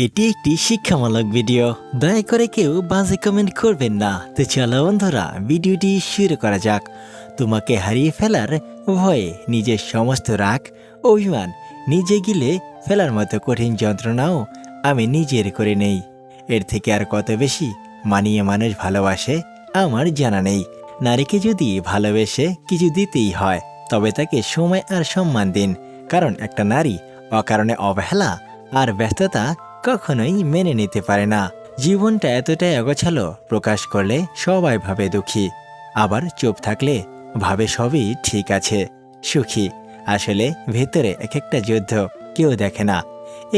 এটি একটি শিক্ষামূলক ভিডিও। দয়া করে কেউ বাজে কমেন্ট করবেন না। তো চলো বন্ধুরা, ভিডিওটি শুরু করা যাক। তোমাকে হারিয়ে ফেলার ভয়ে নিজের সমস্ত রাগ, অভিমান নিজে গিলে ফেলার মতো কঠিন যন্ত্রণাও আমি নিজের করে নেই। এর থেকে আর কত বেশি মানিয়ে মানুষ ভালোবাসে আমার জানা নেই। নারীকে যদি ভালোবেসে কিছু দিতেই হয়, তবে তাকে সময় আর সম্মান দিন। কারণ একটা নারী অকারণে অবহেলা আর ব্যস্ততা কখনোই মেনে নিতে পারে না। জীবনটা এতটাই অগোছালো, প্রকাশ করলে সবাই ভাবে দুঃখী, আবার চুপ থাকলে ভাবে সবই ঠিক আছে, সুখী। আসলে ভেতরে এক একটা যুদ্ধ কেউ দেখে না।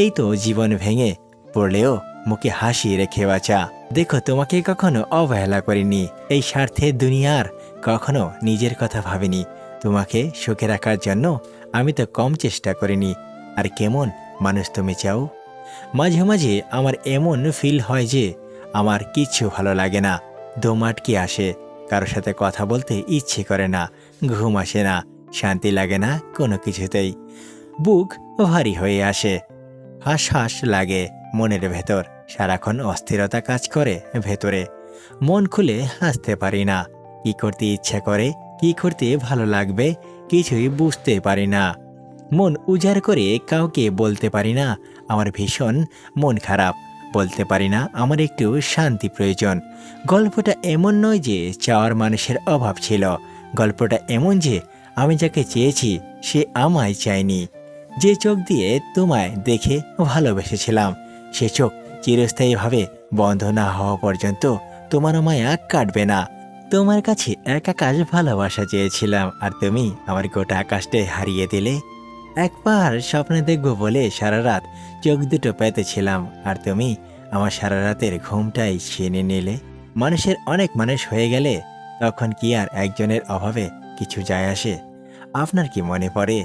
এই তো জীবন ভেঙে পড়লেও মুখে হাসি রেখে বাঁচা। দেখো, তোমাকে কখনো অবহেলা করিনি, এই স্বার্থের দুনিয়ার কখনো নিজের কথা ভাবিনি। তোমাকে সুখে রাখার জন্য আমি তো কম চেষ্টা করিনি। আর কেমন মানুষ তুমি চাও? মাঝে মাঝে আমার এমন ফিল হয় যে আমার কিচ্ছু ভালো লাগে না, দম আটকে আসে, কারোর সাথে কথা বলতে ইচ্ছে করে না, ঘুম আসে না, শান্তি লাগে না কোনো কিছুতেই। বুক ভারী হয়ে আসে, হাঁস হাঁস লাগে মনের ভেতর, সারাক্ষণ অস্থিরতা কাজ করে ভেতরে। মন খুলে হাসতে পারি না, কি করতে ইচ্ছে করে, কি করতে ভালো লাগবে কিছুই বুঝতে পারি না। মন উজাড় করে কাউকে বলতে পারি না আমার ভীষণ মন খারাপ, বলতে পারি না আমার একটু শান্তি প্রয়োজন। গল্পটা এমন নয় যে চাওয়ার মানুষের অভাব ছিল, গল্পটা এমন যে আমি যাকে চেয়েছি সে আমায় চায়নি। যে চোখ দিয়ে তোমায় দেখে ভালোবেসেছিলাম, সে চোখ চিরস্থায়ীভাবে বন্ধ না হওয়া পর্যন্ত তোমার মায়া কাটবে না। তোমার কাছে এক আকাশ ভালোবাসা চেয়েছিলাম, আর তুমি আমার গোটা আকাশটাই হারিয়ে দিলে। একবার স্বপ্নে দেখব বলে সারা রাত চোখ দুটো পেতেছিলাম, আর তুমি আমার সারা রাতের ঘুমটাই ছিনে নিলে। মানুষের অনেক মানুষ হয়ে গেলে তখন কি আর একজনের অভাবে কিছু যায় আসে? আপনার কি মনে পড়ে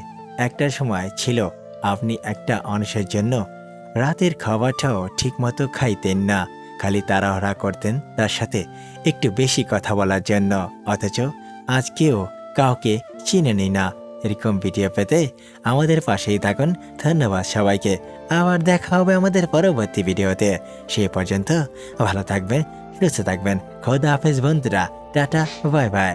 একটা সময় ছিল আপনি একটা মানুষের জন্য রাতের খাবারটাও ঠিকমতো খাইতেন না, খালি তাড়াহুড়া করতেন তার সাথে একটু বেশি কথা বলার জন্য, অথচ আজকেও কাউকে চিনে নেই না। এরকম ভিডিও পেতে আমাদের পাশেই থাকুন। ধন্যবাদ সবাইকে। আবার দেখা হবে আমাদের পরবর্তী ভিডিওতে। সেই পর্যন্ত ভালো থাকবেন, সুস্থ থাকবেন। খোদা হাফেজ বন্ধুরা, টাটা, বাই বাই।